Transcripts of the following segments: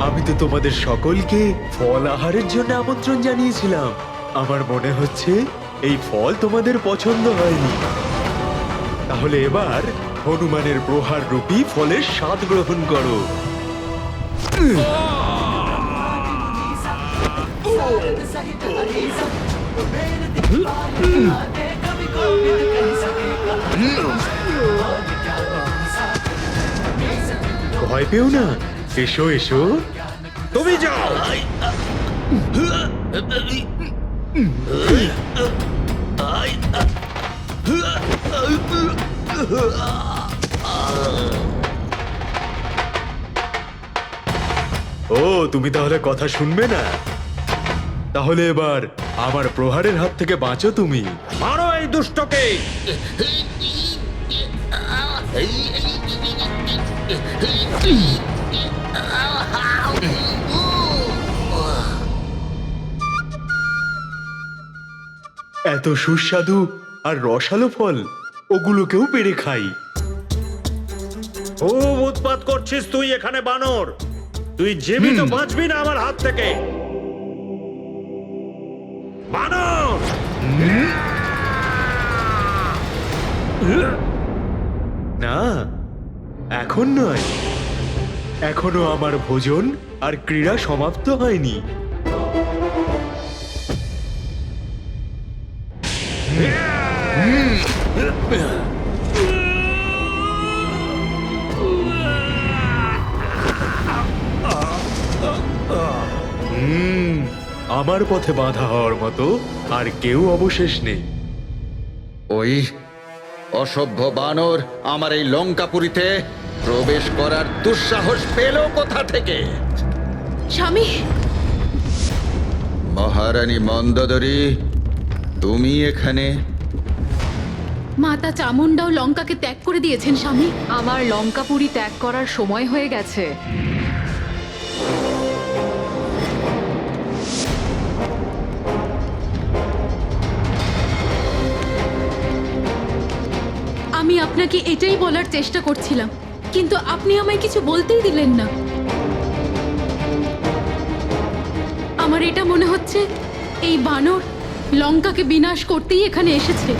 আমি তো তোমাদের সকলকে ফল আহারের জন্য আমন্ত্রণ জানিয়েছিলাম। আমার মনে হচ্ছে এই ফল তোমাদের পছন্দ হয়নি। তাহলে এবার হনুমানের প্রহার রূপী ফলের স্বাদ গ্রহণ করো। ভয় পেও না, এসো এসো। তুমি যাও। ও, তুমি তাহলে কথা শুনবে না? তাহলে এবার আমার প্রহারের হাত থেকে বাঁচো তুমি। মারো এই দুষ্টকে। এত সুস্বাদু আর রসালো ফল, ওগুলোকেও পেরে খাই। খুব উৎপাত করছিস তুই এখানে বানর। তুই জীবিত বাঁচবি না আমার হাত থেকে। বানর! না, এখন নয়। এখনো আমার ভোজন আর ক্রীড়া সমাপ্ত হয়নি। আমার পথে বাধা হওয়ার মতো আর কেউ অবশেষ নেই। ওই অসভ্য বানর আমার এই লঙ্কাপুরীতে প্রবেশ করার দুঃসাহস পেল কোথা থেকে? স্বামী, মহারানী মন্দোদরী, তুমি এখানে? মাতা চামুন্ডাও লঙ্কাকে ত্যাগ করে দিয়েছেন স্বামী। আমার লঙ্কাপুরী ত্যাগ করার সময় হয়ে গেছে। আমি আপনাকে এটাই বলার চেষ্টা করছিলাম, কিন্তু আপনি আমায় কিছু বলতেই দিলেন না। আমার এটা মনে হচ্ছে এই বানর লঙ্কাকে বিনাশ করতেই এখানে এসেছে।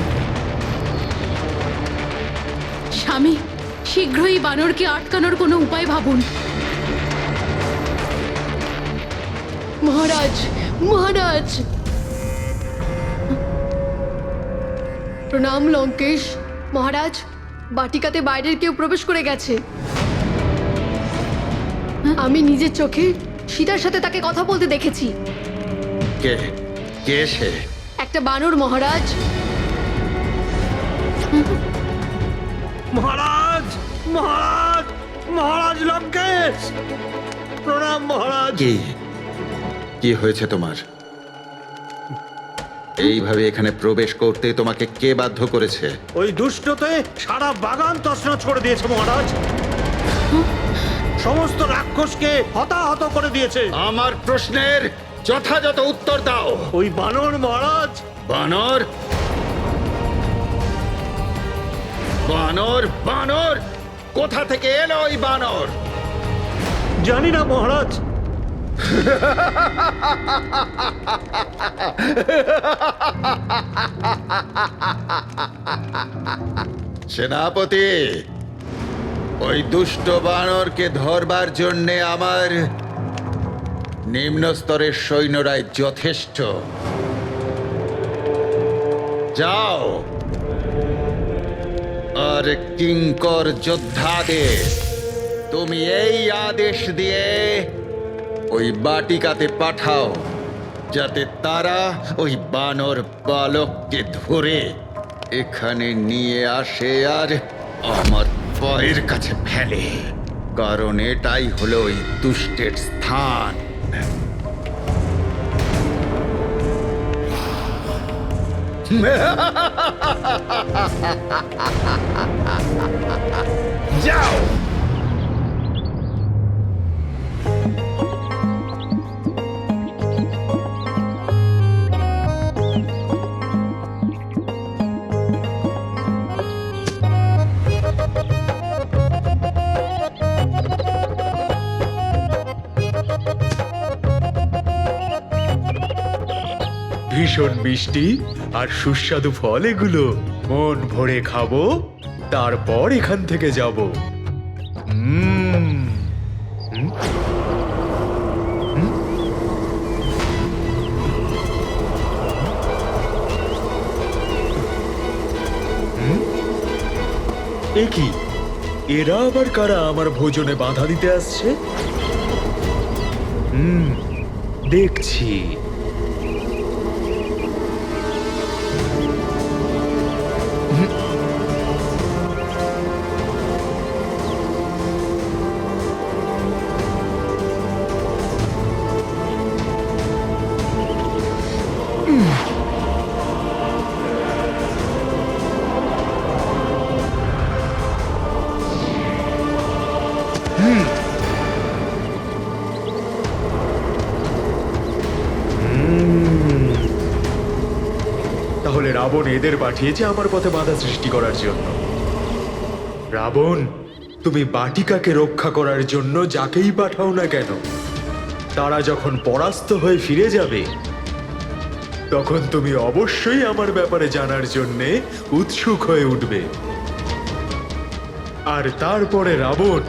স্বামী, শীঘ্রই বানরকে আটকানোর কোনো উপায় ভাবুন। মহারাজ, মহারাজ! প্রণাম লঙ্কেশ। মহারাজ, বাটিকাতে বাইরের কেউ প্রবেশ করে গেছে। আমি নিজের চোখে সীতার সাথে তাকে কথা বলতে দেখেছি। কে কে সে? একটা বানর মহারাজ। মহারাজ! মহারাজ! মহারাজ লঙ্কেশ! প্রণাম মহারাজ। কি কি হয়েছে তোমার? এইভাবে এখানে প্রবেশ করতে তোমাকে কে বাধ্য করেছে? ওই দুষ্টতে সারা বাগান তছনছ করে দিয়েছে মহারাজ। সমস্ত রাক্ষসকে হতাহত করে দিয়েছে। আমার প্রশ্নের যথাযথ উত্তর দাও। ওই বানর মহারাজ। বানর? বানর? বানর? কোথা থেকে এলো ওই বানর? জানি না মহারাজ। সেনাপতি, ওই দুষ্ট বানরকে ধরবার জন্যে আমার নিম্ন স্তরের সৈন্যরাই যথেষ্ট। যাও, আর কিঙ্কর যোদ্ধাদের তুমি এই আদেশ দিয়ে ওই বাটিকাতে পাঠাও, যাতে তারা ওই বানর বালককে ধরে এখানে নিয়ে আসে আর আমার পায়ের কাছে ফেলে। কারণ এটাই হলো ওই দুষ্টের স্থান। যাও। ভীষণ মিষ্টি আর সুস্বাদু ফল এগুলো। মন ভরে খাবো, তারপর এখান থেকে যাব। এ কি, এরা আবার কারা আমার ভোজনে বাধা দিতে আসছে? দেখছি। তাহলে রাবণ এদের পাঠিয়েছে আমার পথে বাধা সৃষ্টি করার জন্য। রাবণ, তুমি বাটিকাকে রক্ষা করার জন্য যাকেই পাঠাও না কেন, তারা যখন পরাস্ত হয়ে ফিরে যাবে, তখন তুমি অবশ্যই আমার ব্যাপারে জানার জন্যে উৎসুক হয়ে উঠবে। আর তারপরে রাবণ,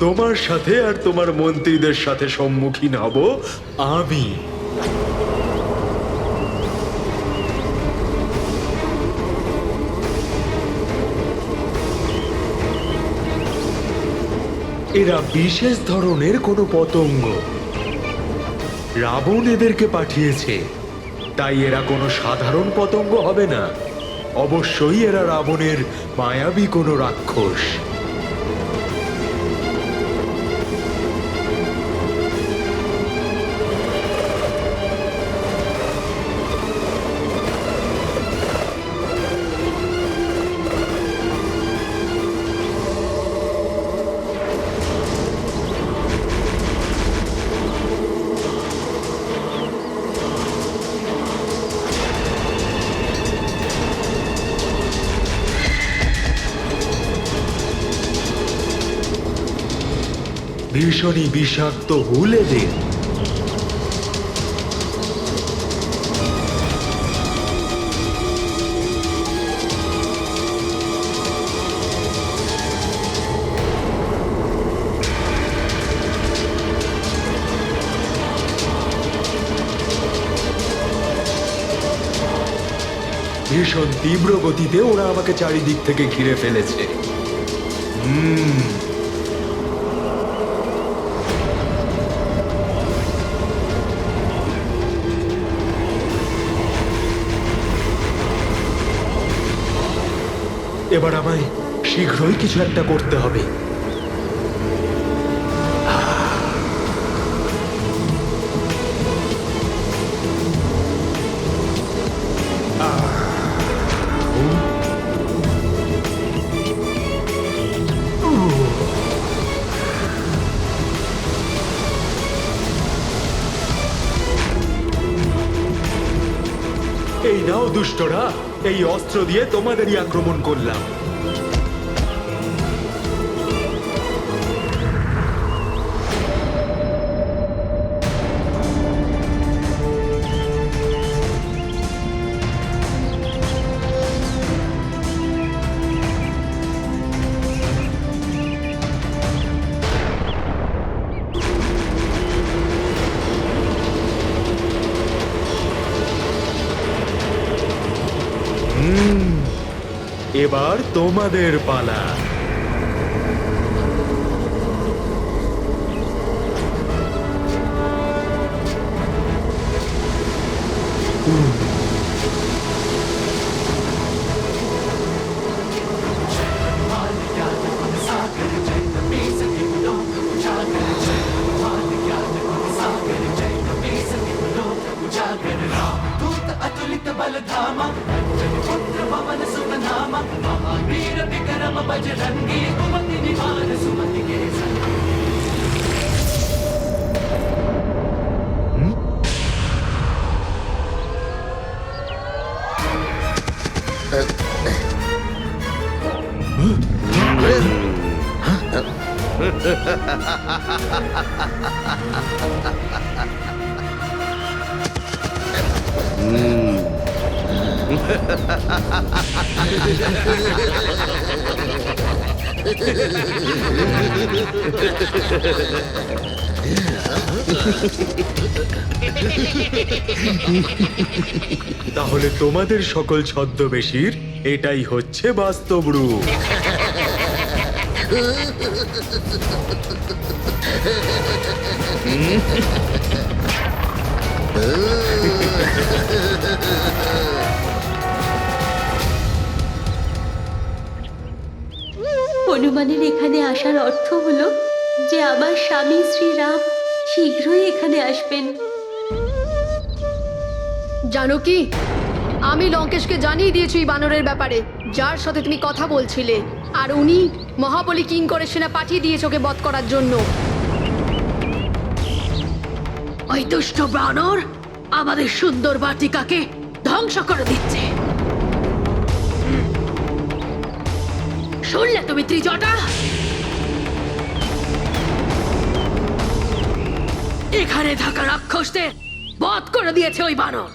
তোমার সাথে আর তোমার মন্ত্রীদের সাথে সম্মুখীন হব আমি। এরা বিশেষ ধরনের কোনো পতঙ্গ। রাবণ এদেরকে পাঠিয়েছে, তাই এরা কোনো সাধারণ পতঙ্গ হবে না। অবশ্যই এরা রাবণের মায়াবী কোনো রাক্ষস। ভীষণই বিষাক্ত হুল এদের। ভীষণ তীব্র গতিতে ওরা আমাকে চারিদিক থেকে ঘিরে ফেলেছে। এবার আমায় শীঘ্রই কিছু একটা করতে হবে। এই নাও দুষ্টরা, এই অস্ত্র দিয়ে তোমাদেরই আক্রমণ করলাম। এবার তোমাদের পালা। তাহলে তোমাদের সকল ছদ্মবেশীর এটাই হচ্ছে বাস্তব রূপ। হনুমানের এখানে আসার অর্থ হলো যে আমার স্বামী শ্রীরাম শীঘ্রই এখানে আসবেন। জানো কি, আমি লঙ্কেশকে জানিয়ে দিয়েছি এই বানরের ব্যাপারে, যার সাথে তুমি কথা বলছিলে, আর উনি মহাবলী কিং করে সেনা পাঠিয়ে দিয়েছে ওকে বধ করার জন্য। ওই দুষ্ট বানর আমাদের সুন্দর বাটিকাকে ধ্বংস করে দিচ্ছে। শুনলে তুমি ত্রিজটা? এখানে থাকা রাক্ষসদের বধ করে দিয়েছে ওই বানর।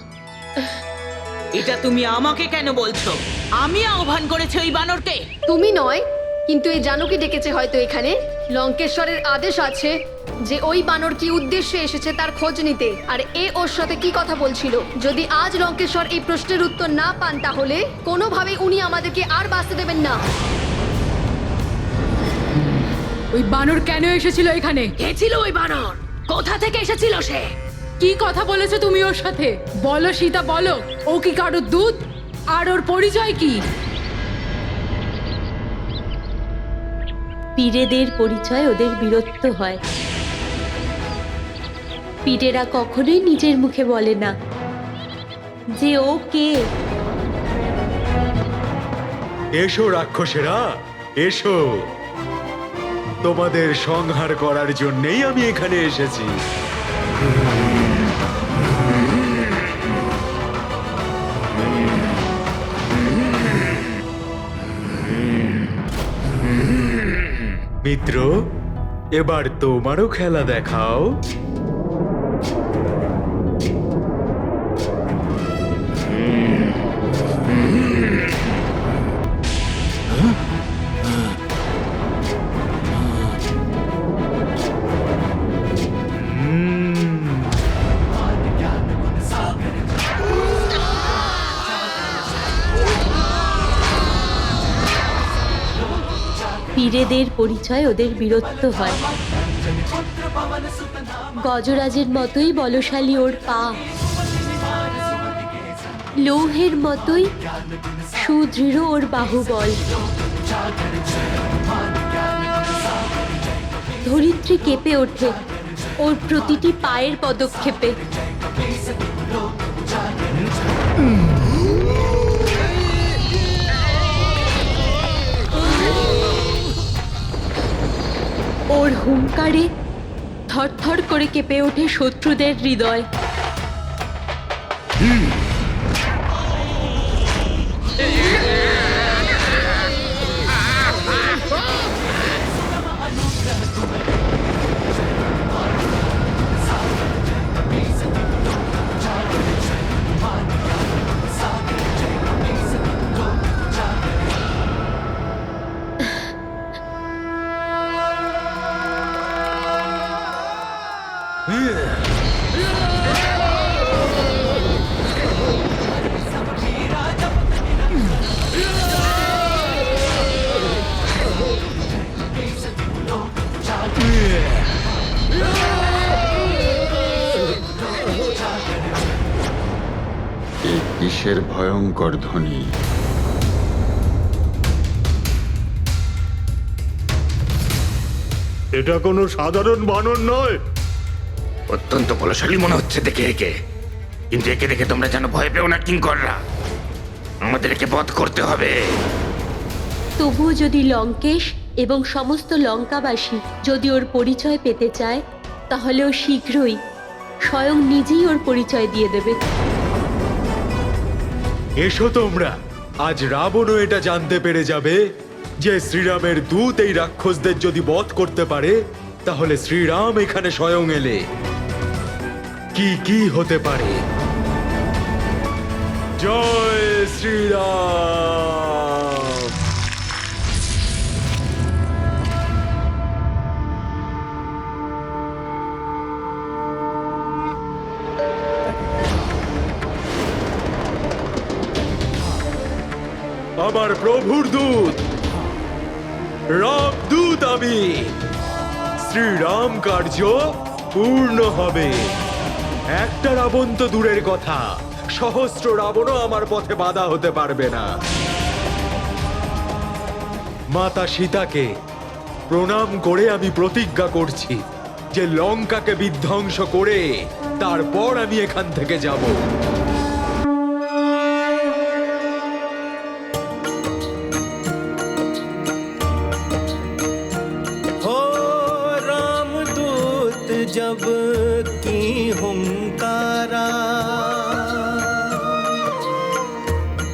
এটা তুমি আমাকে কেন বলছো? আমি আহ্বান করেছি ওই বানরকে। তুমি নয়, কিন্তু এই জানুকে ডেকেছে হয়তো এখানে। লঙ্কেশ্বরের আদেশ আছে যে ওই বানর কি উদ্দেশ্যে এসেছে তার খোঁজ নিতে, আর এ ওর সাথে কি কথা বলছিল। যদি আজ লঙ্কেশ্বর এই প্রশ্নের উত্তর না পান, তাহলে কোনোভাবে উনি আমাদেরকে আর বাঁচতে দেবেন না। ওই বানর কেন এসেছিল এখানে? কে ছিল ওই বানর? কোথা থেকে এসেছিল সে? কি কথা বলেছো তুমি ওর সাথে? বলো সীতা, বলো। ও কি কারোর দূত? আর ওর পরিচয় কি? পীরেদের পরিচয় ওদের বীরত্ব হয়। পীরেরা কখনোই নিজের মুখে বলে না যে ও কে। এসো রাক্ষসেরা, এসো। তোমাদের সংহার করার জন্যই আমি এখানে এসেছি। মিত্র, এবার তোমারও খেলা দেখাও। পীরেদের পরিচয় ওদের বীরত্ব হয়। গজরাজের মতোই বলশালী ওর পা, লৌহের মতোই সুদৃঢ় ওর বাহুবল। ধরিত্রী কেঁপে ওঠে ওর প্রতিটি পায়ের পদক্ষেপে। ওর হুঙ্কারে থরথর করে কেঁপে ওঠে শত্রুদের হৃদয়। কিসের ভয়ঙ্কর ধ্বনি? এটা কোনো সাধারণ বানর নয়। অত্যন্ত বলশালী মনে হচ্ছে দেখে একে, কিন্তু একে দেখে তোমরা যেন ভয় পেও না কিঙ্কররা। আমাদের একে বধ করতে হবে। তবুও যদি লঙ্কেশ এবং সমস্ত লঙ্কাবাসী যদি ওর পরিচয় পেতে চায়, তাহলে ও শীঘ্রই স্বয়ং নিজেই ওর পরিচয় দিয়ে দেবে। এসো তোমরা, আজ রাবণও এটা জানতে পেরে যাবে যে শ্রীরামের দূত এই রাক্ষসদের যদি বধ করতে পারে, তাহলে শ্রীরাম এখানে স্বয়ং এলে কি কি হতে পারে। জয় শ্রীরাম। আমার প্রভুর দূত, রামদূত আমি। শ্রীরাম কার্য পূর্ণ হবে। একটা রাবণ তো দূরের কথা, সহস্র রাবণও আমার পথে বাধা হতে পারবে না। মাতা সীতাকে প্রণাম করে আমি প্রতিজ্ঞা করছি যে লঙ্কাকে বিধ্বংস করে তারপর আমি এখান থেকে যাব। हो रामदूत जब की हुंकारा,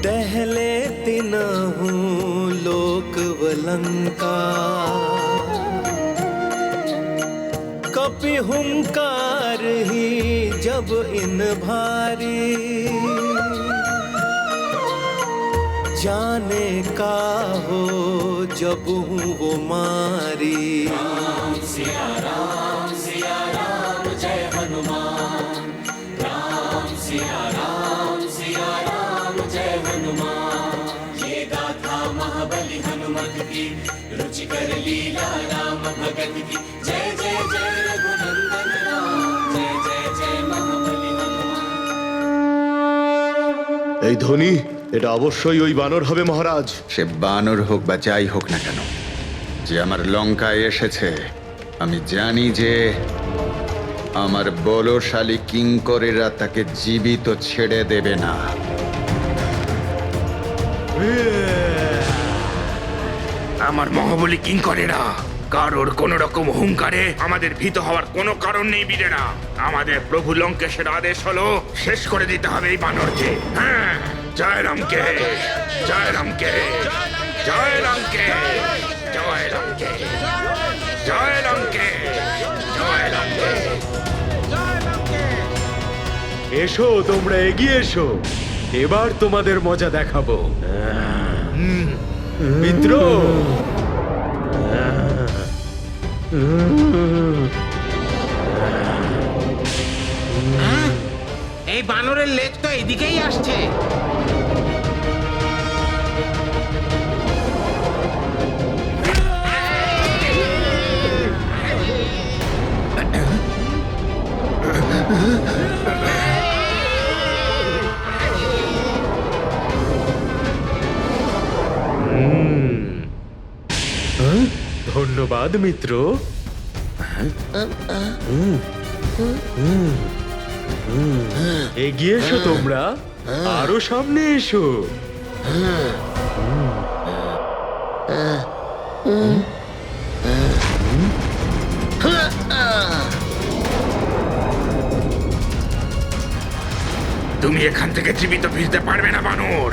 टहले तिनहु लोक वलंका। कपि हुंकार ही जब इन भारी, जाने का हो जब हूँ वो मारी। राम सिया राम जय हनुमान। राम सिया राम जय हनुमान। ये गाथा महाबली हनुमत की, रुचिकर लीला राम भगत की। जय जय जय रघुनंदन राम, जय जय जय महाबली हनुमान। এই ধ্বনি, এটা অবশ্যই ওই বানর হবে মহারাজ। সে বানর হোক বা যাই হোক না কেন, যে আমার লঙ্কায় এসেছে, আমি জানি যে আমার বলশালী কিঙ্করেরা তাকে জীবিত ছেড়ে দেবে না। আমার মহাবলী কিঙ্করেরা কারোর কোন রকম হুঙ্কারে আমাদের ভীত হওয়ার কোনো কারণ নেই বীরেরা। আমাদের প্রভু লঙ্কেশের আদেশ হলো শেষ করে দিতে হবে এই বানরকে। হ্যাঁ, জয় রামকে, জয় রামকে, জয় রামকে, জয় রামকে, জয় রামকে, জয় রামকে। এসো, তোমরা এগিয়ে এসো, এবার তোমাদের মজা দেখাবো। মিত্র, এই বানরের লেজ তো এদিকেই আসছে। ধন্যবাদ মিত্র। এগিয়ে এসো তোমরা, আরো সামনে এসো। তুমি এখান থেকে জীবিত ফিরতে পারবে না বানর।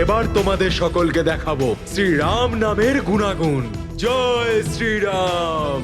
এবার তোমাদের সকলকে দেখাবো শ্রীরাম নামের গুণাগুণ। জয় শ্রীরাম।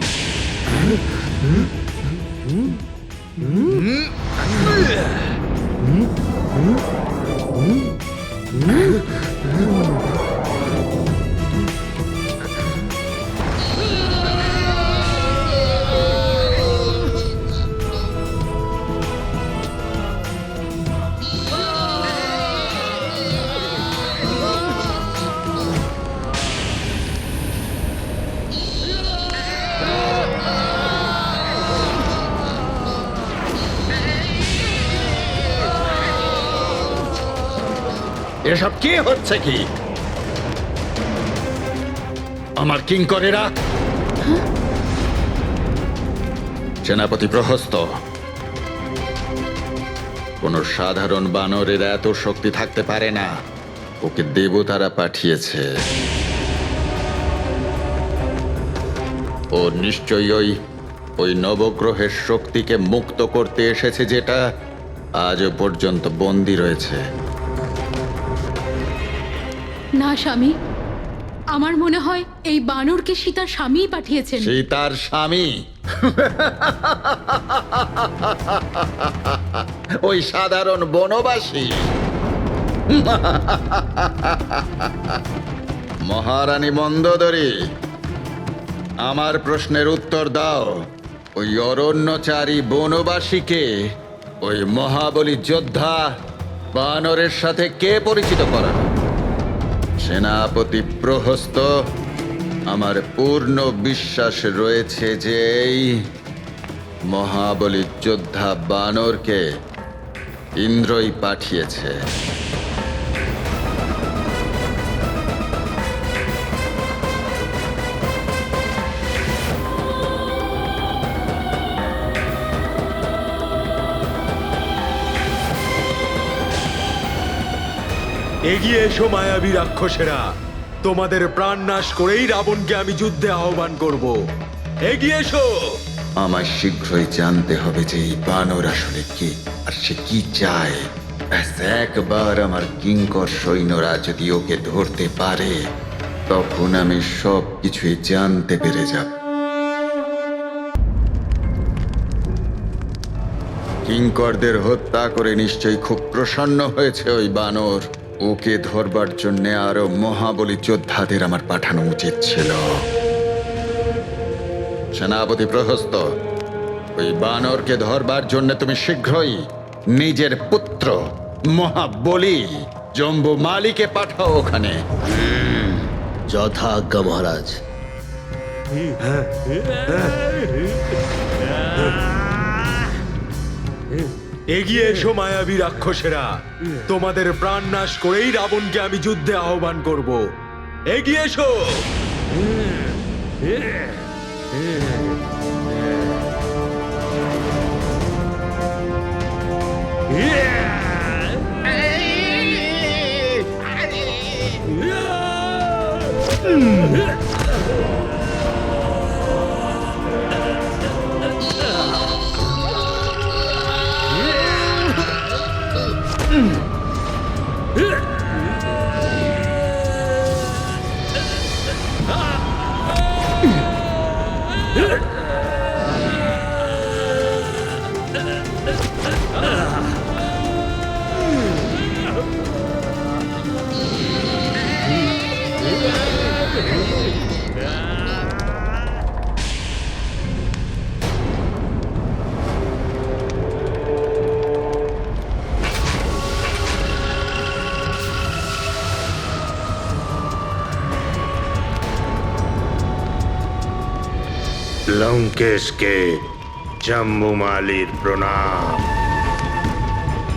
এসব কি হচ্ছে কি? আমার কিঙ্করেরা, সেনাপতি প্রহস্ত, কোন সাধারণ বানরের এত শক্তি থাকতে পারে না। ওকে দেবতারা পাঠিয়েছে। ও নিশ্চয়ই ওই নবগ্রহের শক্তিকে মুক্ত করতে এসেছে, যেটা আজও পর্যন্ত বন্দী রয়েছে। না স্বামী, আমার মনে হয় এই বানরকে সীতার স্বামীই পাঠিয়েছেন। সীতার স্বামী? ওই সাধারণ বনবাসী? মহারানী মন্দোদরী, আমার প্রশ্নের উত্তর দাও। ওই অরণ্যচারী বনবাসীকে ওই মহাবলী যোদ্ধা বানরের সাথে কে পরিচিত করালো? সেনাপতি প্রহস্ত, আমার পূর্ণ বিশ্বাস রয়েছে যে এই মহাবলী যোদ্ধা বানরকে ইন্দ্রই পাঠিয়েছে। এগিয়ে এসো মায়াবী রাক্ষসেরা, তোমাদের প্রাণ নাশ করেই রাবণকে আমি যুদ্ধে আহ্বান করব। এগিয়ে এসো। আমার শীঘ্রই জানতে হবে যে এই বানর আসলে কি, আর সে কি চায়। ব্যাস একবার আমার কিঙ্কর সৈন্যরা যদি ওকে ধরতে পারে, তখন আমি সব কিছুই জানতে পেরে যাব। কিঙ্করদের হত্যা করে নিশ্চয়ই খুব প্রসন্ন হয়েছে ওই বানর। ওকে ধরবার জন্য আরো মহাবলী যোদ্ধাদের আমার পাঠানো উচিত ছিল। সেনাপতি প্রহস্ত, ওই বানরকে ধরবার জন্য তুমি শীঘ্রই নিজের পুত্র মহাবলী জম্বু মালিকে পাঠাও ওখানে। যথা আজ্ঞা মহারাজ। এগিয়ে এসো মায়াবী রাক্ষসেরা, তোমাদের প্রাণ নাশ করেই রাবণকে আমি যুদ্ধে আহ্বান করব। এগিয়ে এসো। লঙ্কেশকে জাম্বুমালির প্রণাম।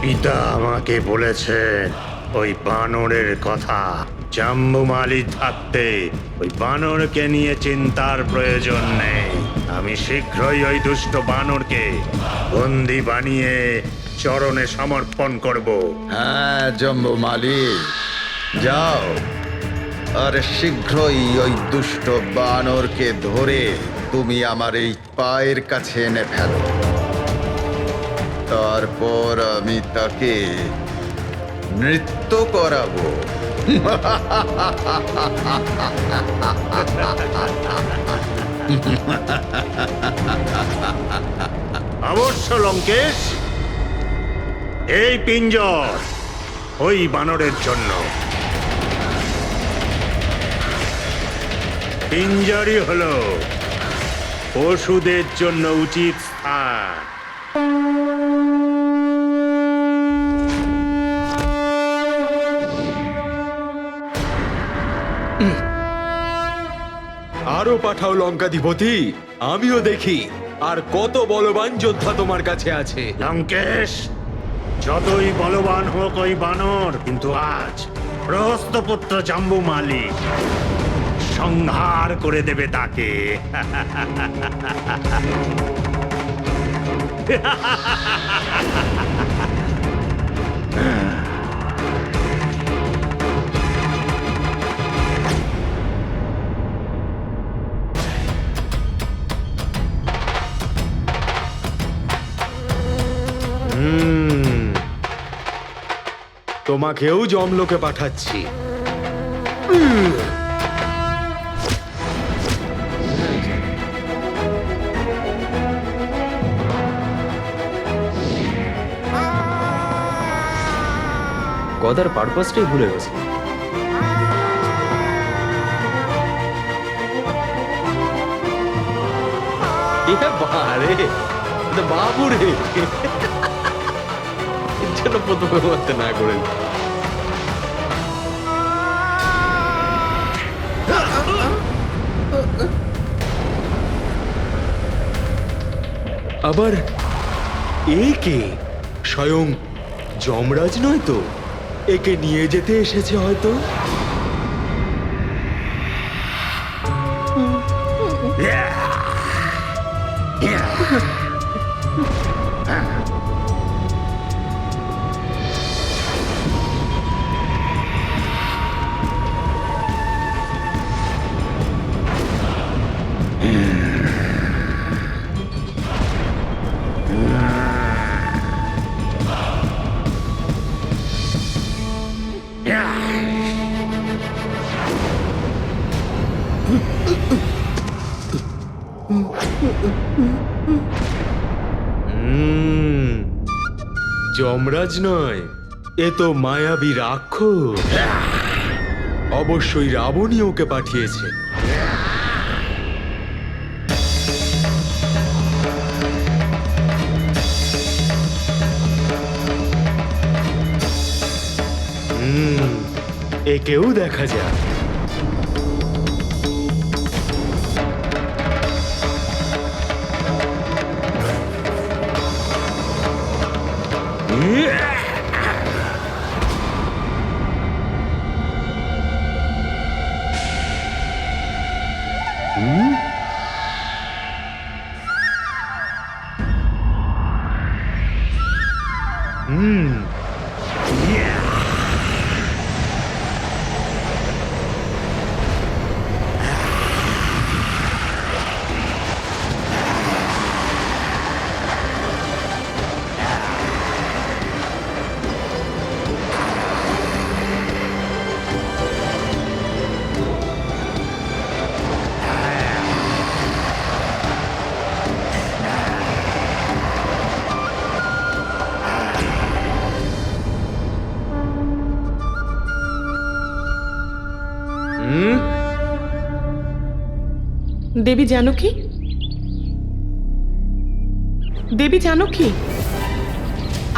পিতা আমাকে বলেছেন ওই বানরের কথা। জাম্বুমালি থাকতে ওই বানরকে নিয়ে চিন্তার প্রয়োজন নেই। আমি শীঘ্রই ওই দুষ্ট বানরকে বন্দি বানিয়ে চরণে সমর্পণ করব। হ্যাঁ জম্বু মালি, যাও আর শীঘ্রই ওই দুষ্ট বানরকে ধরে তুমি আমার এই পায়ের কাছে এনে ফেলো। তারপর আমি তাকে নৃত্য করাবো। অবশ্য লঙ্কেশ, এই পিঞ্জর ওই বানরের জন্য। পিঞ্জরই হলো পশুদের জন্য উচিত স্থান। আরো পাঠাও লঙ্কাধিপতি, আমিও দেখি আর কত বলবান যোদ্ধা তোমার কাছে আছে। লঙ্কেশ, যতই বলবান হোক ওই বানর, কিন্তু আজ প্রহস্তপুত্র জাম্বুমালি সংহার করে দেবে তাকে। তোমাকেও জমলোকে পাঠাচ্ছি। গদার পারপাসটাই ভুলে গেছে। বারে বাবু রে, যেন প্রথমে করতে না করে। আবার এ কে? স্বয়ং যমরাজ নয় তো? একে নিয়ে যেতে এসেছে হয়তো। যমরাজ নয়, এ তো মায়াবী রাক্ষস। অবশ্যই রাবণী ওকে পাঠিয়েছে। একেও দেখা যাক। দেবী জানকী, দেবী জানকী,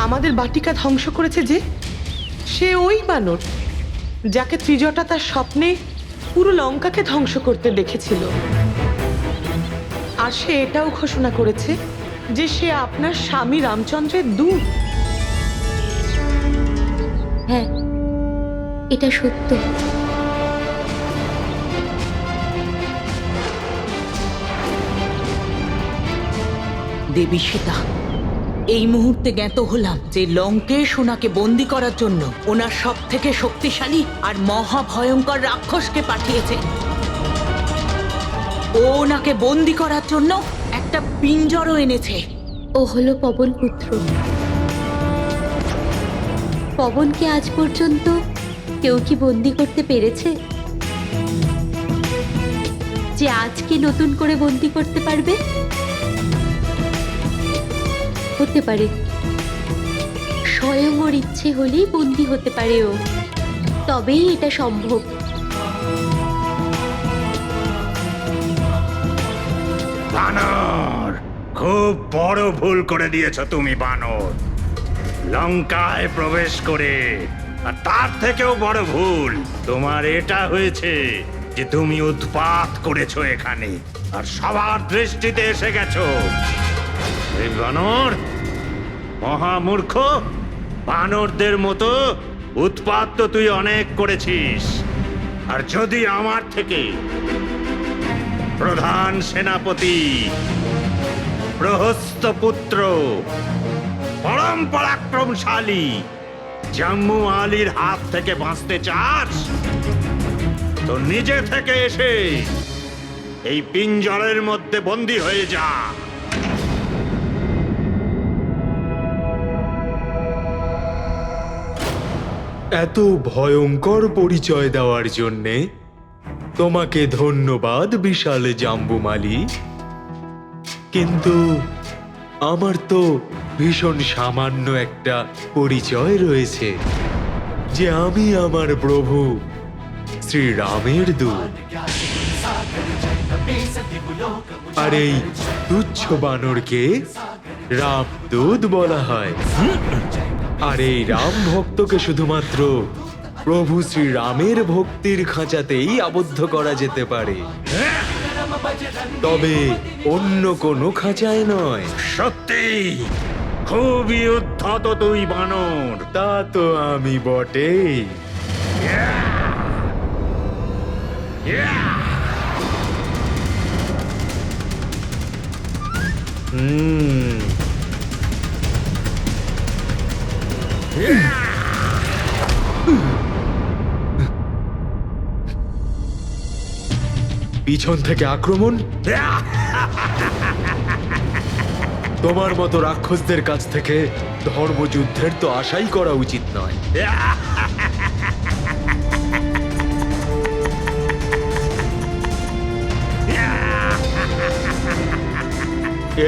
আমাদের বাটিকা ধ্বংস করেছে যে, সে ওই বানর যাকে ত্রিজটা তার স্বপ্নে পুরো লঙ্কাকে ধ্বংস করতে দেখেছিল। আর সে এটাও ঘোষণা করেছে যে সে আপনার স্বামী রামচন্দ্রের দূত। হ্যাঁ, এটা সত্য। দেবী সীতা, এই মুহূর্তে জ্ঞাত হলাম যে লঙ্কেশ ওনাকে বন্দি করার জন্য ওনার সব থেকে শক্তিশালী আর মহাভয়ঙ্কর রাক্ষসকে পাঠিয়েছে। ও ওনাকে বন্দি করার জন্য একটা পিঞ্জরও এনেছে। ও হলো পবন পুত্র। পবনকে আজ পর্যন্ত কেউ কি বন্দি করতে পেরেছে? যে আজকে নতুন করে বন্দি করতে পারবে? হতে পারে, স্বয়ং ওর ইচ্ছে হলেই বন্দি হতে পারে ও। তবেই এটা সম্ভব। বানর, খুব বড় ভুল করে দিয়েছ তুমি বানর, লঙ্কায় প্রবেশ করে। আর তার থেকেও বড় ভুল তোমার এটা হয়েছে যে তুমি উৎপাত করেছো এখানে, আর সবার দৃষ্টিতে এসে গেছো। এই বানর, মহামূর্খ! বানরদের মতো উৎপাত তো তুই অনেক করেছিস। আর যদি আমার থেকে প্রধান সেনাপতি, প্রহস্ত পুত্র, পরম পরাক্রমশালী জম্মু আলীর হাত থেকে বাঁচতে চাস, তো নিজে থেকে এসে এই পিঞ্জরের মধ্যে বন্দী হয়ে যা। এত ভয়ঙ্কর পরিচয় দেওয়ার জন্যে তোমাকে ধন্যবাদ বিশাল জাম্বুমালি। কিন্তু আমার তো ভীষণ সামান্য একটা পরিচয় রয়েছে যে আমি আমার প্রভু শ্রীরামের দূত। আর এই তুচ্ছ বানরকে রামদূত বলা হয়। আর এই রাম ভক্তকে শুধুমাত্র প্রভু শ্রীরামের ভক্তির খাঁচাতেই আবদ্ধ করা যেতে পারে, তবে অন্য কোনো খাঁচায় নয়। সত্যি খুবই উদ্ধত তুই বানর। তা তো আমি বটেই। পিছন থেকে আক্রমণ? তোমার মতো রাক্ষসদের কাছ থেকে ধর্মযুদ্ধের তো আশাই করা উচিত নয়।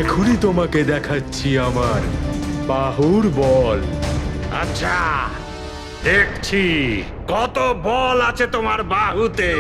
এখনই তোমাকে দেখাচ্ছি আমার বাহুর বল। আচ্ছা, দেখছি কত বল আছে তোমার বাহুতে।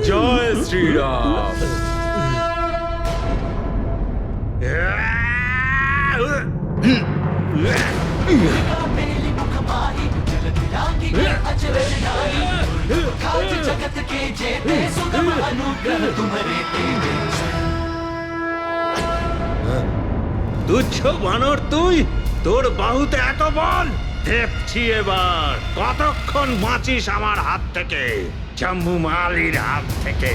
জয় শ্রীরাম। তুচ্ছ বানর তুই, তোর বাহুতে এত বল? দেখছি এবার কতক্ষণ বাঁচিস আমার হাত থেকে, জাম্বুমালির হাত থেকে।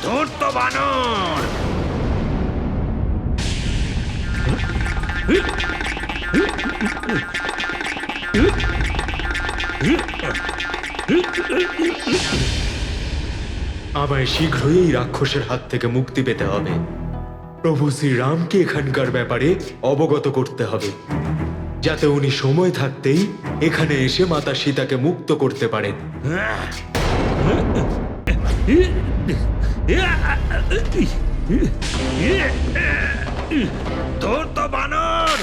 তোর তো বানর। আমায় শীঘ্রই এই রাক্ষসের হাত থেকে মুক্তি পেতে হবে। প্রভু শ্রীরামকে এখানকার ব্যাপারে অবগত করতে হবে, যাতে উনি সময় থাকতেই এখানে এসে মাতা সীতাকে মুক্ত করতে পারেন। তোর তো বানর।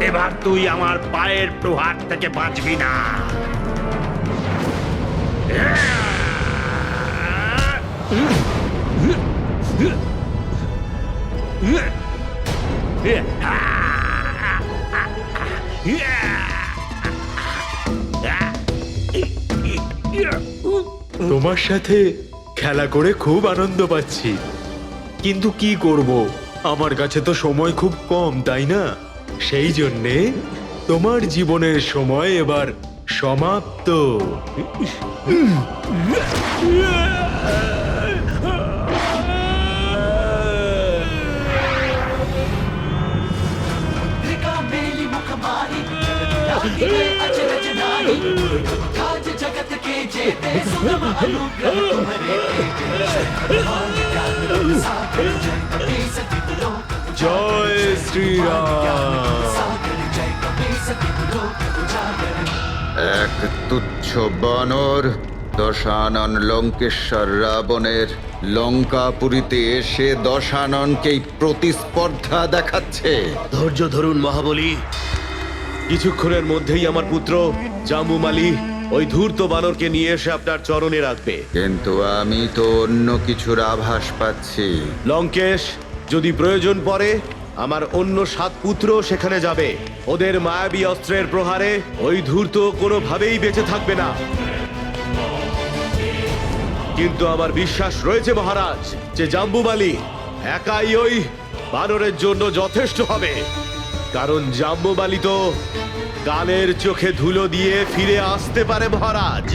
এবার তুই আমার পায়ের প্রহার থেকে বাঁচবি না। তোমার সাথে খেলা করে খুব আনন্দ পাচ্ছি, কিন্তু কি করব, আমার কাছে তো সময় খুব কম, তাই না? সেই জন্যে তোমার জীবনের সময় এবার সমাপ্ত। জয় শ্রীরাম। এক তুচ্ছ বানর দশানন লঙ্কেশ্বর রাবণের লঙ্কাপুরীতে এসে দশাননকেই প্রতিস্পর্ধা দেখাচ্ছে। ধৈর্য ধরুন মহাবলী, কিছুক্ষণের মধ্যেই আমার পুত্র জাম্বুমালি ওই ধূর্ত বানরকে নিয়ে এসে আপনার চরণে রাখবে। কিন্তু আমি তো অন্য কিছুর আভাস পাচ্ছি। লঙ্কেশ, যদি প্রয়োজন পড়ে আমার অন্য 7 পুত্র সেখানে যাবে। ওদের মায়াবী অস্ত্রের প্রহারে ওই ধূর্ত কোনোভাবেই বেঁচে থাকবে না। কিন্তু আমার বিশ্বাস রয়েছে মহারাজ যে জাম্বুমালি একাই ওই বানরের জন্য যথেষ্ট হবে, কারণ জাম্বুমালি তো কালের চোখে ধুলো দিয়ে ফিরে আসতে পারে মহারাজ।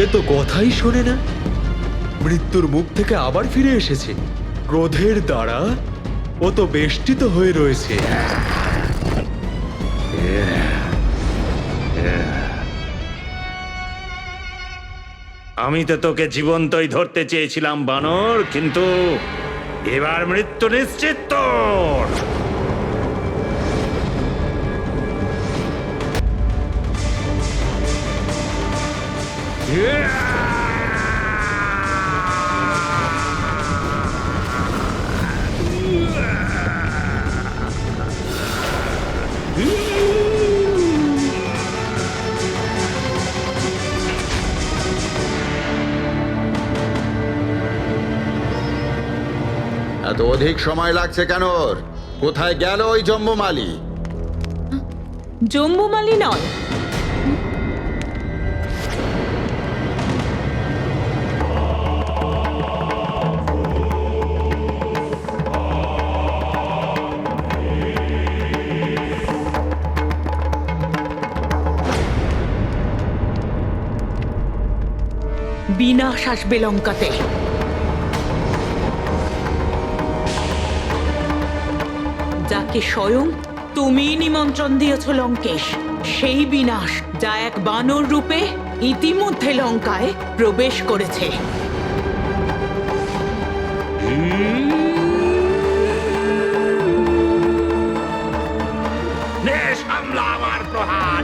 এ তো কথাই শোনে না। মৃত্যুর মুখ থেকে আবার ফিরে এসেছে। ক্রোধের দ্বারা ও তো বেষ্টিত হয়ে রয়েছে। আমি তো তোকে জীবন্তই ধরতে চেয়েছিলাম বানর, কিন্তু এবার মৃত্যু নিশ্চিত তোর। এত অধিক সময় লাগছে কেন ওর? কোথায় গেল ওই জাম্বুমালি? জম্বুমালি নয়, বিনাশ আসবে লঙ্কাতে। যাকে স্বয়ং তুমি নিমন্ত্রণ দিয়েছ লঙ্কেশ, সেই বিনাশ যা এক বানর রূপে ইতিমধ্যে লঙ্কায় প্রবেশ করেছে। নে সামলা আমার প্রহার।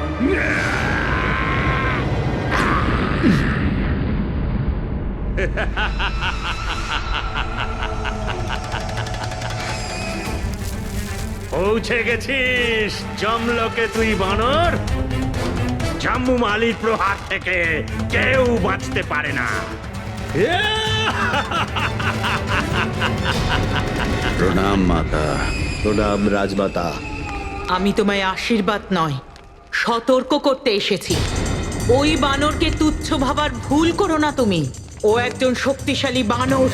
পৌঁছে গেছিস জমলোকে তুই বানর। জাম্বুমালির প্রহার থেকে কেউ বাঁচতে পারে না। প্রণাম মাতা। প্রণাম রাজমাতা। আমি তোমায় আশীর্বাদ নয়, সতর্ক করতে এসেছি। ওই বানরকে তুচ্ছ ভাবার ভুল করো না তুমি। ও একজন শক্তিশালী বানর।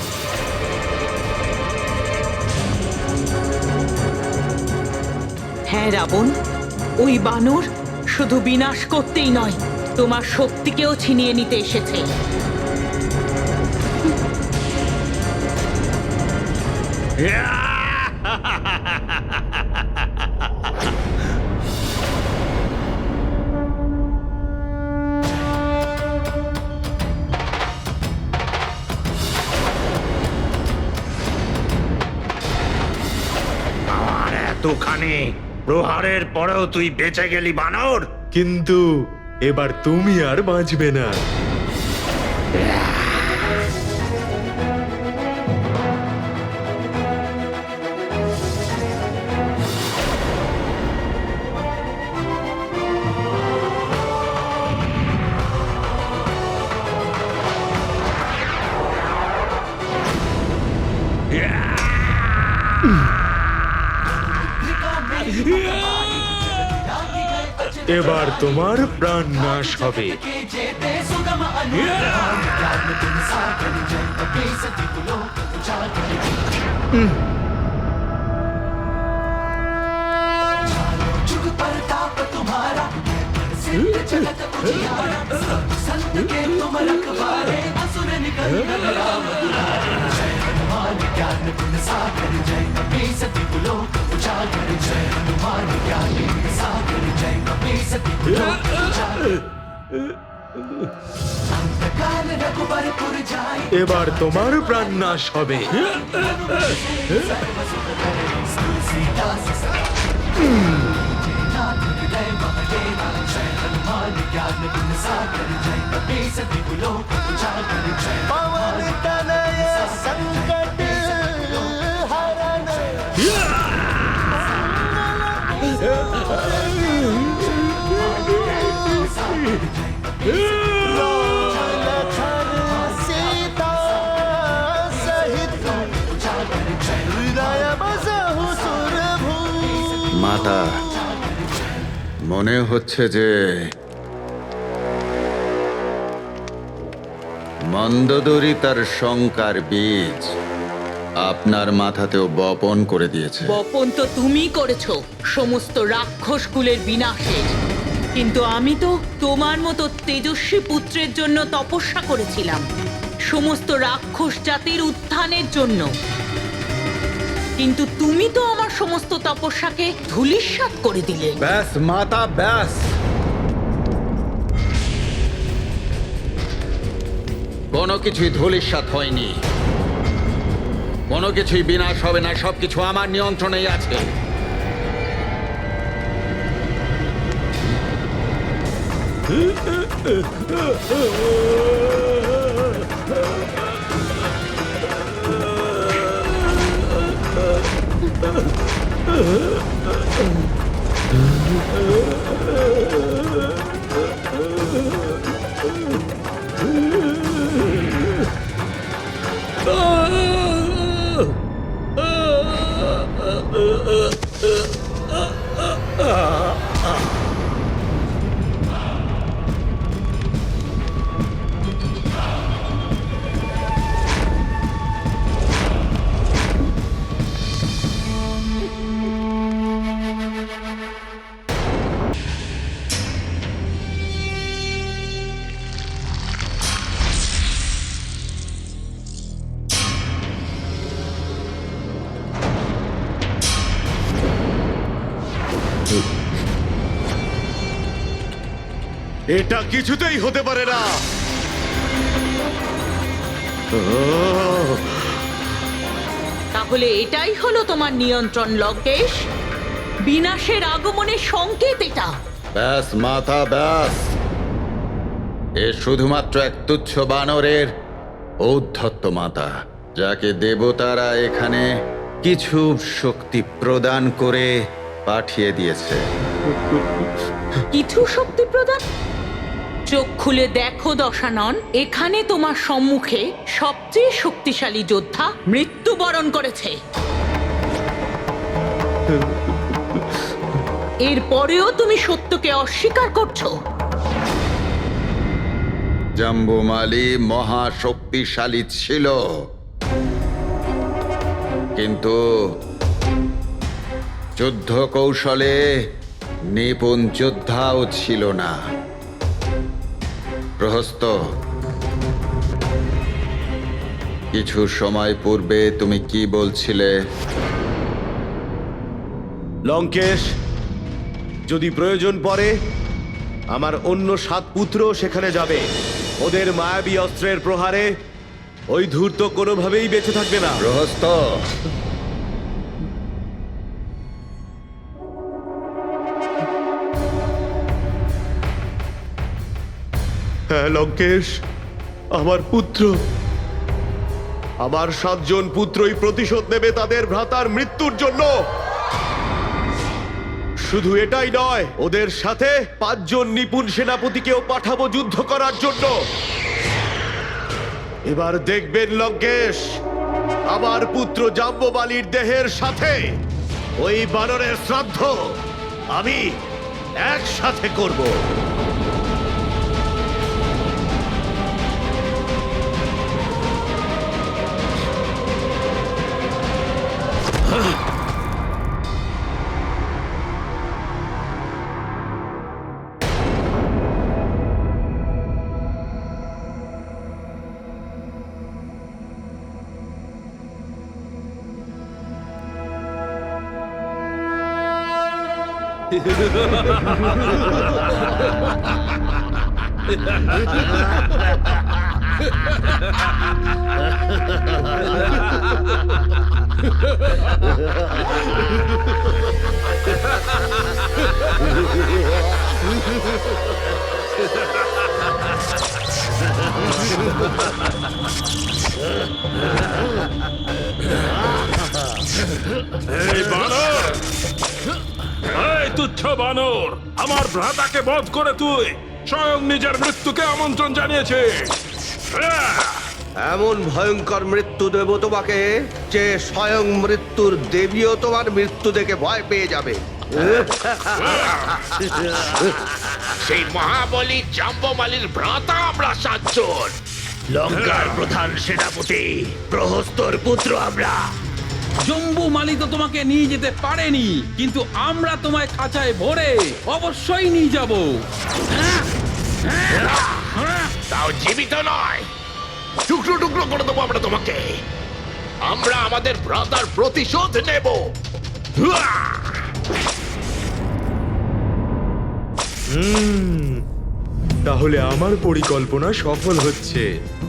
হ্যাঁ রাবণ, ওই বানর শুধু বিনাশ করতেই নয়, তোমার শক্তিকেও ছিনিয়ে নিতে এসেছে। আমার এতখানি প্রহারের পরেও তুই বেঁচে গেলি বানর। কিন্তু এবার তুমি আর বাঁচবে না। এবার তোমার প্রাণ নাশ হবে। এবার তোমার প্রাণ নাশ হবে। মাতা, মনে হচ্ছে যে মন্দোদরী তার শঙ্কার বীজ আপনার মাথাতেও বপন করে দিয়েছে। বপন তো তুমিই করেছো সমস্ত রাক্ষস কুলের বিনাশের, কিন্তু আমি তো তোমার মতো তেজস্বী পুত্রের জন্য তপস্যা করেছিলাম, সমস্ত রাক্ষস জাতির উত্থানের জন্য। কিন্তু তুমি তো আমার সমস্ত তপস্যাকে ধূলিসাৎ করে দিলে। ব্যাস মাতা, ব্যাস। কোনো কিছুই ধূলিসাৎ হয়নি, কোনো কিছুই বিনাশ হবে না, সবকিছু আমার নিয়ন্ত্রণেই আছে। এটা কিছুতেই হতে পারে না। তাহলে এটাই হলো তোমার নিয়ন্ত্রণ লঙ্কেশ? বিনাশের আগমনের সংকেত এটা? ব্যাস মাতা, ব্যাস। এ শুধুমাত্র এক তুচ্ছ বানরের ঔদ্ধত্য মাতা, যাকে দেবতারা এখানে কিছু শক্তি প্রদান করে পাঠিয়ে দিয়েছে। কিছু শক্তি প্রদান? চোখ খুলে দেখো দশানন, এখানে তোমার সম্মুখে সবচেয়ে শক্তিশালী যোদ্ধা মৃত্যুবরণ করেছে। এরপরেও তুমি সত্যকে অস্বীকার করছো। জাম্বুমালি মহা শক্তিশালী ছিল, কিন্তু যুদ্ধ কৌশলে নিপুণ যোদ্ধাও ছিল না। প্রহস্ত, কিছু সময় পূর্বে তুমি কি বলছিলে? লঙ্কেশ, যদি প্রয়োজন পড়ে আমার অন্য 7 পুত্র সেখানে যাবে। ওদের মায়াবী অস্ত্রের প্রহারে ওই ধূর্ত কোনোভাবেই বেঁচে থাকবে না। প্রহস্ত, হ্যাঁ লঙ্কেশ, আমার পুত্র, আমার 7 জন পুত্রই প্রতিশোধ নেবে তাদের ভ্রাতার মৃত্যুর জন্য। শুধু এটাই নয়, ওদের সাথে 5 জন নিপুণ সেনাপতিকেও পাঠাবো যুদ্ধ করার জন্য। এবার দেখবেন লঙ্কেশ, আমার পুত্র জাম্বুবালির দেহের সাথে ওই বানরের শ্রাদ্ধ আমি একসাথে করব। এই বানর, এই তুচ্ছ বানর, আমার ভ্রাতাকে বধ করে তুই স্বয়ং নিজের মৃত্যুকে আমন্ত্রণ জানিয়েছিস। এমন ভয়ঙ্কর মৃত্যু দেব তোমাকে যে স্বয়ং মৃত্যুর দেবীও তোমার মৃত্যু দেখে ভয় পেয়ে যাবে। সেই মহাবলী জাম্বমালির ভ্রাতা আমরা সাতজন, লঙ্কার প্রধান সেনাপতি প্রহস্তর পুত্র আমরা। জম্বু মালি তো তোমাকে নিয়ে যেতে পারেনি, কিন্তু আমরা তোমায় খাঁচায় ভরে অবশ্যই নিয়ে যাব। তাও জীবিত নয়, টুকরো টুকরো করে দেবো আমরা তোমাকে। আমরা আমাদের ভ্রাতার প্রতিশোধ নেব। তাহলে আমার পরিকল্পনা সফল হচ্ছে।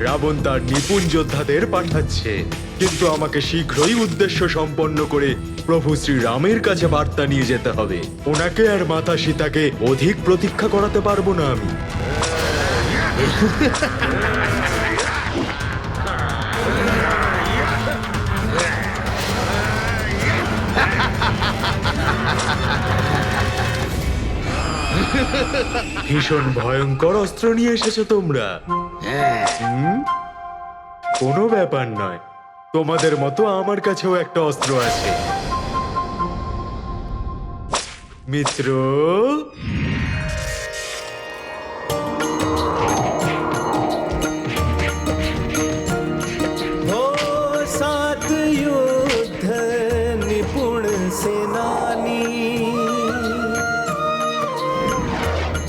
রাবণ তার নিপুণ যোদ্ধাদের পাঠাচ্ছে, কিন্তু আমাকে শীঘ্রই উদ্দেশ্য সম্পন্ন করে প্রভু শ্রীরামের কাছে বার্তা নিয়ে যেতে হবে। ওনাকে আর মাতা সীতাকে অধিক প্রতীক্ষা করাতে পারবো না আমি। ভীষণ ভয়ঙ্কর অস্ত্র নিয়ে এসেছো তোমরা। কোনো ব্যাপার নয়, তোমাদের মতো আমার কাছেও একটা অস্ত্র আছে। মিত্র, हो सात युद्ध निपुण सेनानी,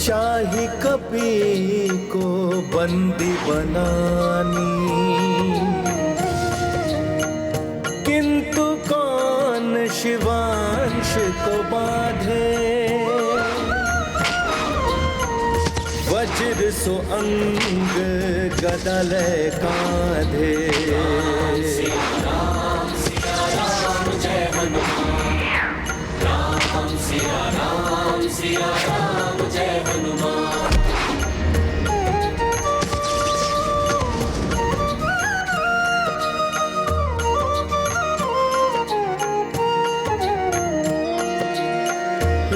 चाहे कपि को बंदी बनानी, किंतु कौन शिवांश को बांधे, वज्र सो अंग गदा ले कांधे।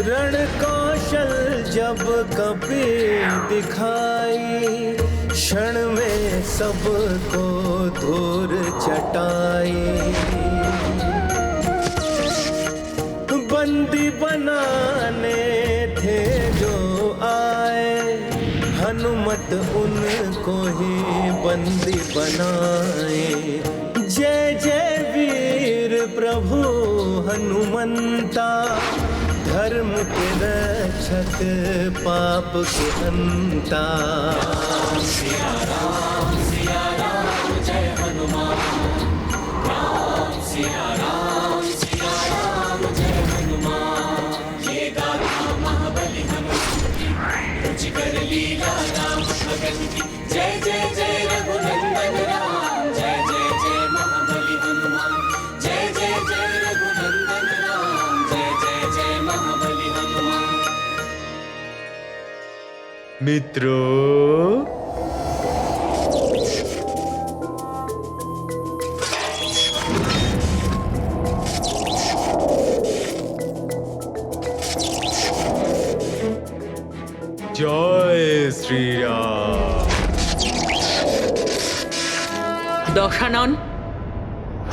रण कौशल जब कभी दिखाई, क्षण में सबको धूर चटाई। बंदी बनाने थे जो आए, हनुमत उनको ही बंदी बनाए। जय जय वीर प्रभु हनुमंता, धर्म के रक्षक पाप के हंता। सिया राम जय हनुमान, राम सिया राम जय हनुमान। ये गाथा महाबली हनुमान की, रुचिकर लीला राम भगत की। जय जय जय रघुनंदन राम, जय जय जय महाबली हनुमान। जय जय जय रघुनंदन राम, जय जय जय महाबली हनुमान। মিত্র, জয় শ্রীরাম। দশানন,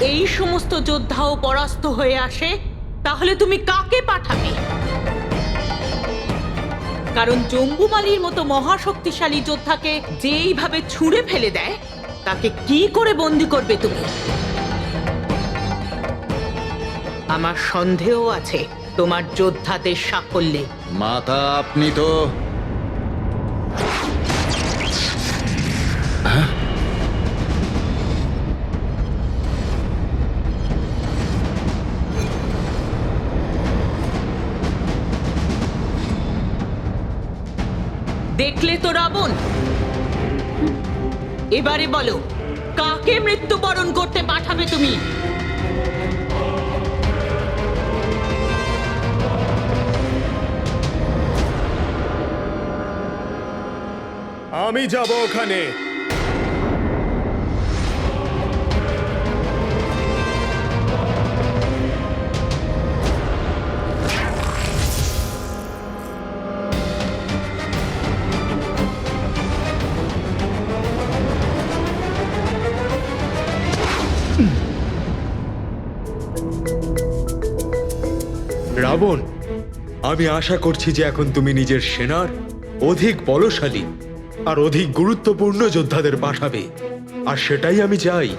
এই সমস্ত যোদ্ধাও পরাস্ত হয়ে আসে, তাহলে তুমি কাকে পাঠাবে? কারণ জম্বুমালির মতো মহাশক্তিশালী যোদ্ধাকে যেইভাবে ছুঁড়ে ফেলে দেয়, তাকে কি করে বন্দি করবে তুমি? আমার সন্দেহ আছে তোমার যোদ্ধাদের সাফল্যে। মাতা, আপনি তো দেখলে তো রাবণ, এবারে বলো কাকে মৃত্যুবরণ করতে পাঠাবে তুমি? আমি যাব ওখানে। রাবণ, আমি আশা করছি যে এখন তুমি নিজের সেনার অধিক বলশালী আর অধিক গুরুত্বপূর্ণ যোদ্ধাদের পাঠাবে। আর সেটাই আমি চাই,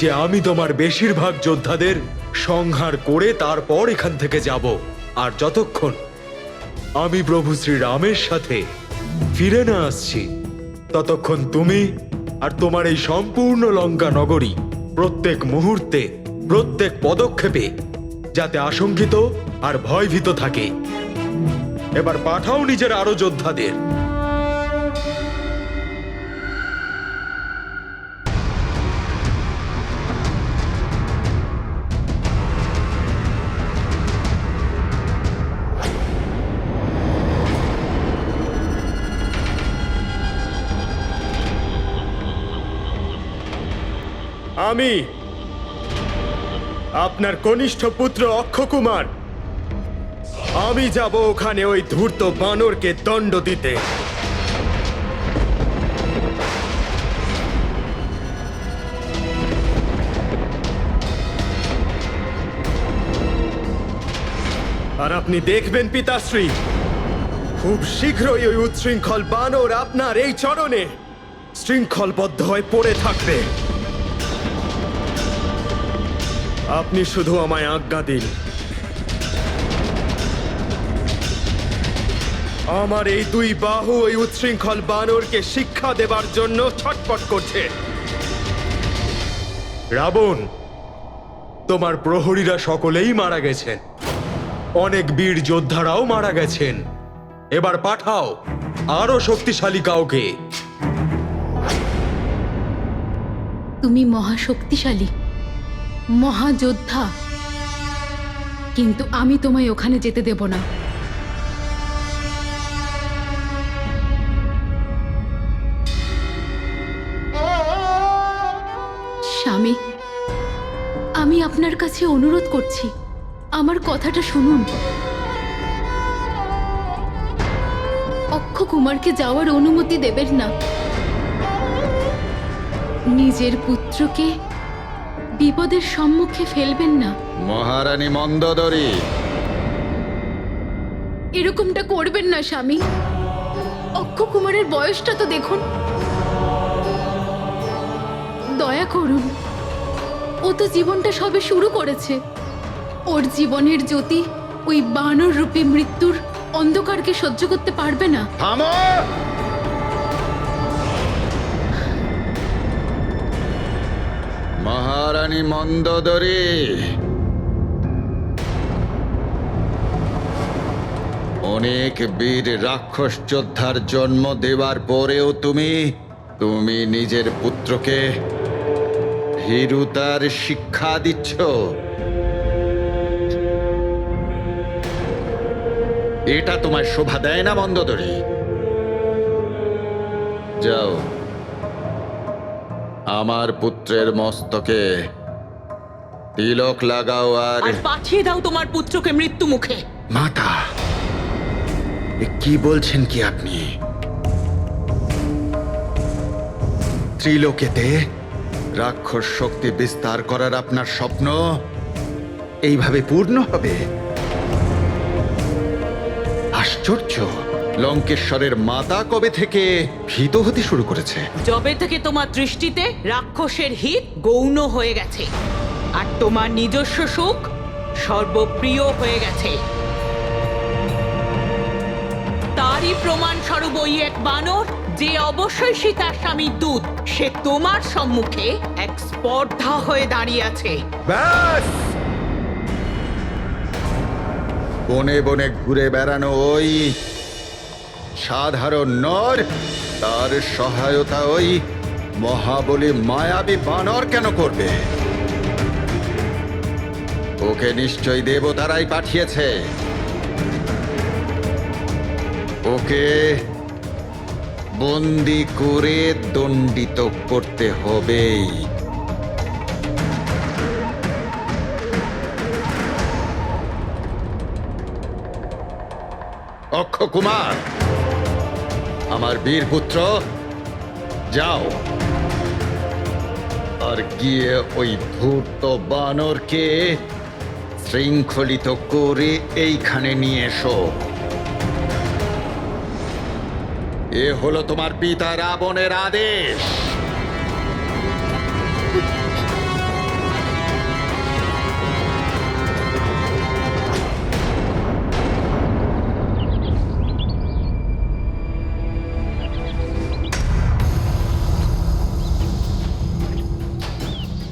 যে আমি তোমার বেশিরভাগ যোদ্ধাদের সংহার করে তারপর এখান থেকে যাব। আর যতক্ষণ আমি প্রভু শ্রীরামের সাথে ফিরে না আসছি, ততক্ষণ তুমি আর তোমার এই সম্পূর্ণ লঙ্কা নগরী প্রত্যেক মুহূর্তে, প্রত্যেক পদক্ষেপে যাতে আশঙ্কিত আর ভয়ভীত থাকে। এবার পাঠাও নিজের আরো যোদ্ধাদের। আমি আপনার কনিষ্ঠ পুত্র অক্ষকুমার, আমি যাব ওখানে ওই ধূর্ত বানরকে দণ্ড দিতে। আর আপনি দেখবেন পিতাশ্রী, খুব শীঘ্রই ওই উচ্ছৃঙ্খল বানর আপনার এই চরণে শৃঙ্খলবদ্ধ হয়ে পড়ে থাকবে। আপনি শুধু আমায় আজ্ঞা দিন। আমার এই দুই বাহু ওই উচ্ছৃঙ্খল বানরকে শিক্ষা দেবার জন্য ছটফট করছে। রাবণ, তোমার প্রহরীরা সকলেই মারা গেছেন, অনেক বীর যোদ্ধারাও মারা গেছেন। এবার পাঠাও আরো শক্তিশালী কাউকে। তুমি মহাশক্তিশালী, মহাযোদ্ধা, কিন্তু আমি তোমায় ওখানে যেতে দেব না। স্বামী, আমি আপনার কাছে অনুরোধ করছি, আমার কথাটা শুনুন। অক্ষকুমারকে যাওয়ার অনুমতি দেবেন না। নিজের পুত্রকে বিপদের সম্মুখে ফেলবেন না। মহারানী মন্দোদরী, এরকমটা করবেন না স্বামী। অক্ষকুমারের বয়সটা তো দেখুন। দয়া করুন, ও তো জীবনটা সবে শুরু করেছে। ওর জীবনের জ্যোতি ওই বানর রূপী মৃত্যুর অন্ধকারকে সহ্য করতে পারবে না। থামো! মহারানী মন্দোদরী, অনেক বীর রাক্ষস যোদ্ধার জন্ম দেওয়ার পরেও তুমি নিজের পুত্রকে ভীরুতার শিক্ষা দিচ্ছ। এটা তোমায় শোভা দেয় না মন্দোদরী। যাও, আমার পুত্রের মস্তকে তিলক লাগাও আর পাঠিয়ে দাও তোমার পুত্রকে মৃত্যু মুখে। মাতা, কি বলছেন কি আপনি? ত্রিলোকেতে রাক্ষস শক্তি বিস্তার করার আপনার স্বপ্ন এইভাবে পূর্ণ হবে? আশ্চর্য! লঙ্কেশ্বরের মাতা কবে থেকে ভীত হতে শুরু করেছে? যবে থেকে তোমার দৃষ্টিতে রাক্ষসের হিত গৌণ হয়ে গেছে আর তোমার নিজস্ব সুখ সর্বপ্রিয় হয়ে গেছে। তারই প্রমাণ স্বরূপ ওই এক বানর, যে অবশ্যই সীতার স্বামীর দূত, সে তোমার সম্মুখে এক স্পর্ধা হয়ে দাঁড়িয়ে আছে। ব্যাস! বনে বনে ঘুরে বেড়ানো ওই সাধারণ নর, তার সহায়তা ওই মহাবলী মায়াবী বানর কেন করবে? ওকে নিশ্চয়ই দেবতারাই পাঠিয়েছে। ওকে বন্দি করে দণ্ডিত করতে হবেই। অক্ষকুমার, আমার বীর পুত্র, যাও আর গিয়ে ওই ধূর্ত বানরকে শৃঙ্খলিত করে এইখানে নিয়ে এসো। এ হলো তোমার পিতা রাবণের আদেশ।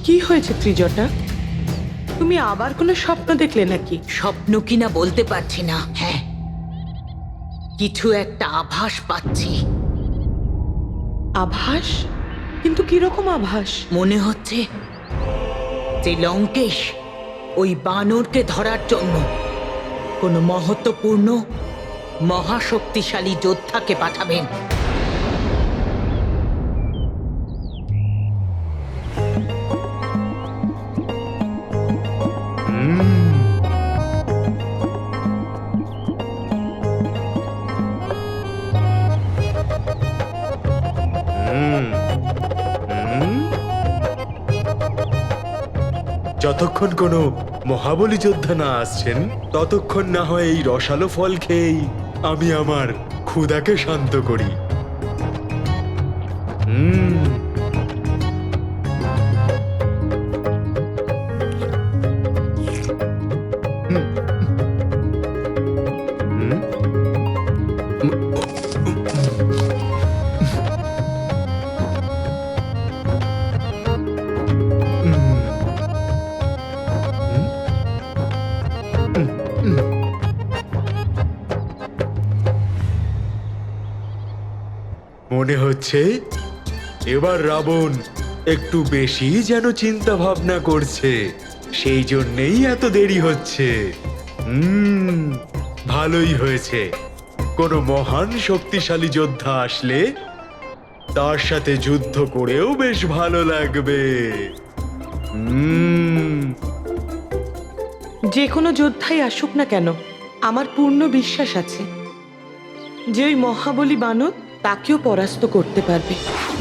কি হয়েছে ত্রিজটা? তুমি আবার কোনো স্বপ্ন দেখলে নাকি? স্বপ্ন কিনা বলতে পারছি না। হ্যাঁ, কিছু একটা আভাস পাচ্ছি। আভাস? কিন্তু কিরকম আভাস? মনে হচ্ছে যে লঙ্কেশ ওই বানরকে ধরার জন্য কোনো মহত্বপূর্ণ মহাশক্তিশালী যোদ্ধাকে পাঠাবেন। যতক্ষণ কোনো মহাবলী যোদ্ধা না আসছেন ততক্ষণ না হয় এই রসালো ফল খেয়েই আমি আমার ক্ষুধাকে শান্ত করি। মনে হচ্ছে এবার রাবণ একটু বেশি যেন চিন্তা ভাবনা করছে, সেই জন্যেই এত দেরি হচ্ছে। ভালোই হয়েছে, কোনো মহান শক্তিশালী যোদ্ধা আসলে তার সাথে যুদ্ধ করেও বেশ ভালো লাগবে। যে কোনো যোদ্ধাই আসুক না কেন, আমার পূর্ণ বিশ্বাস আছে যে ওই মহাবলী বানর তাকেও পরাস্ত করতে পারবে।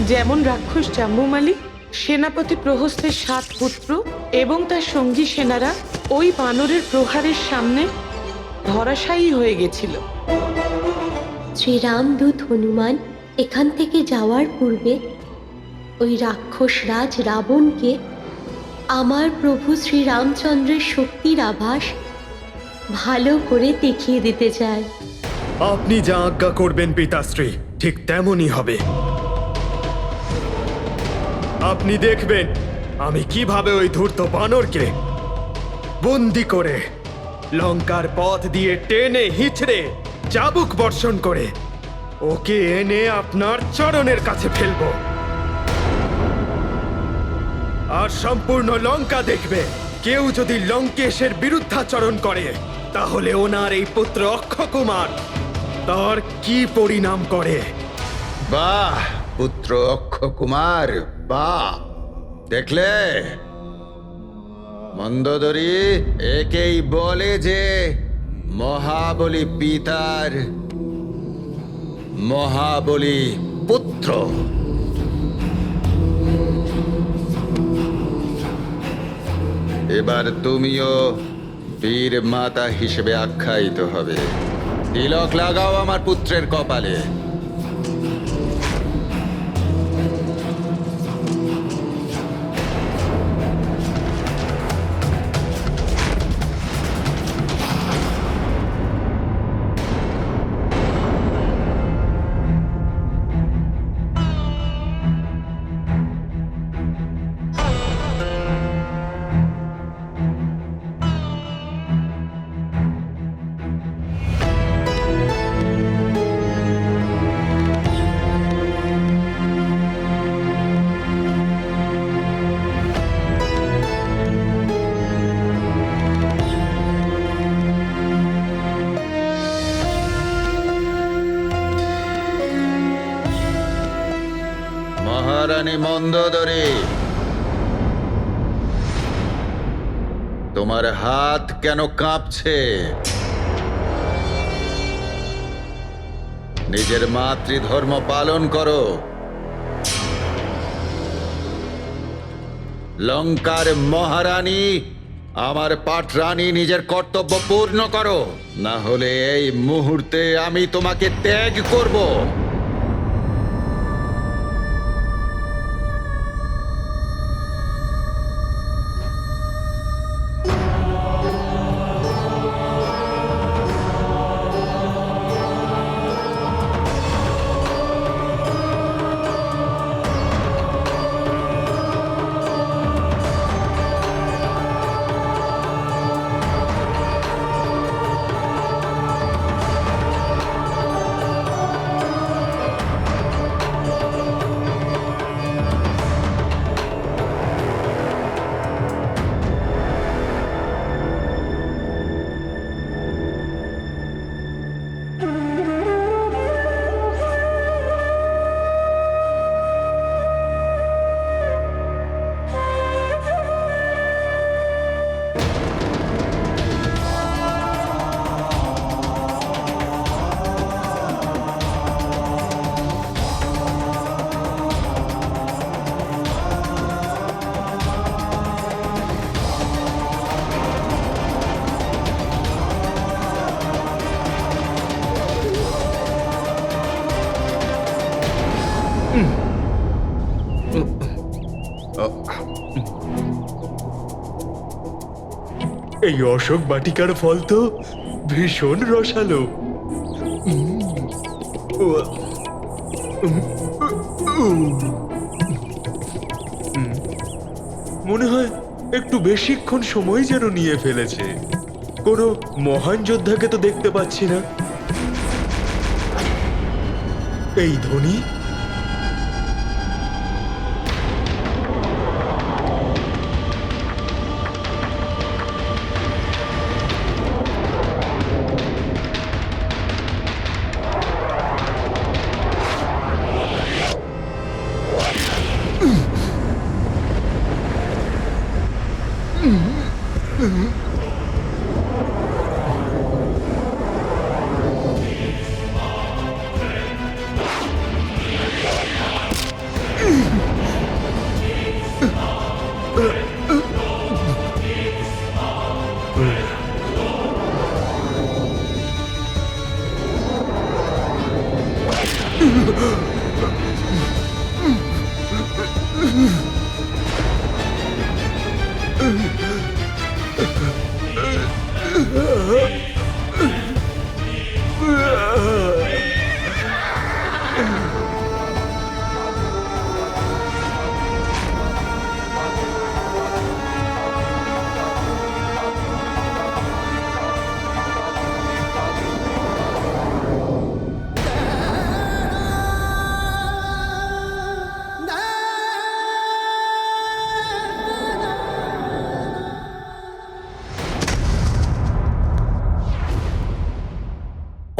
যেমন রাক্ষস জাম্বুমালী, সেনাপতি প্রহস্তের 7 পুত্র এবং তার সঙ্গী সেনারা ওই বানরের প্রহারের সামনে ধরাশায়ী হয়ে গেছিল। শ্রীরামদূত হনুমান এখান থেকে যাওয়ার পূর্বে ওই রাক্ষস রাজ রাবণকে আমার প্রভু শ্রীরামচন্দ্রের শক্তির আভাস ভালো করে দেখিয়ে দিতে চায়। আপনি যা আজ্ঞা করবেন পিতাশ্রী, ঠিক তেমনই হবে। আপনি দেখবেন আমি কিভাবে ওই ধূর্ত বানরকে বন্দি করে লঙ্কার পথ দিয়ে টেনে হিচড়ে চাবুক বর্ষণ করে ওকে এনে আপনার চরণের কাছে ফেলবো। আর সম্পূর্ণ লঙ্কা দেখবে কেউ যদি লঙ্কেশের বিরুদ্ধাচরণ করে তাহলে ওনার এই পুত্র অক্ষকুমার তার কি পরিণাম করে। বাহ পুত্র অক্ষকুমার, বাহ! দেখলে মন্দোদরী, একেই বলে যে মহাবলী পিতার মহাবলী পুত্র। এবার তুমিও বীর মাতা হিসেবে আখ্যায়িত হবে। তিলক লাগাও আমার পুত্রের কপালে। মহারানী মন্দোদরী, তোমার হাত কেন কাঁপছে? নিজের মাতৃধর্ম পালন করো। লঙ্কার মহারানী, আমার পাটরানী, নিজের কর্তব্য পূর্ণ করো, না হলে এই মুহূর্তে আমি তোমাকে ত্যাগ করব। এই অশোক বাটিকার ফল তো ভীষণ রসালো। মনে হয় একটু বেশিক্ষণ সময় যেন নিয়ে ফেলেছে। কোনো মহান যোদ্ধাকে তো দেখতে পাচ্ছি না। এই ধ্বনি,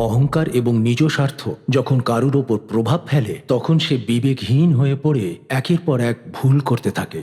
অহংকার এবং নিজ স্বার্থ যখন কারুর ওপর প্রভাব ফেলে তখন সে বিবেকহীন হয়ে পড়ে একের পর এক ভুল করতে থাকে।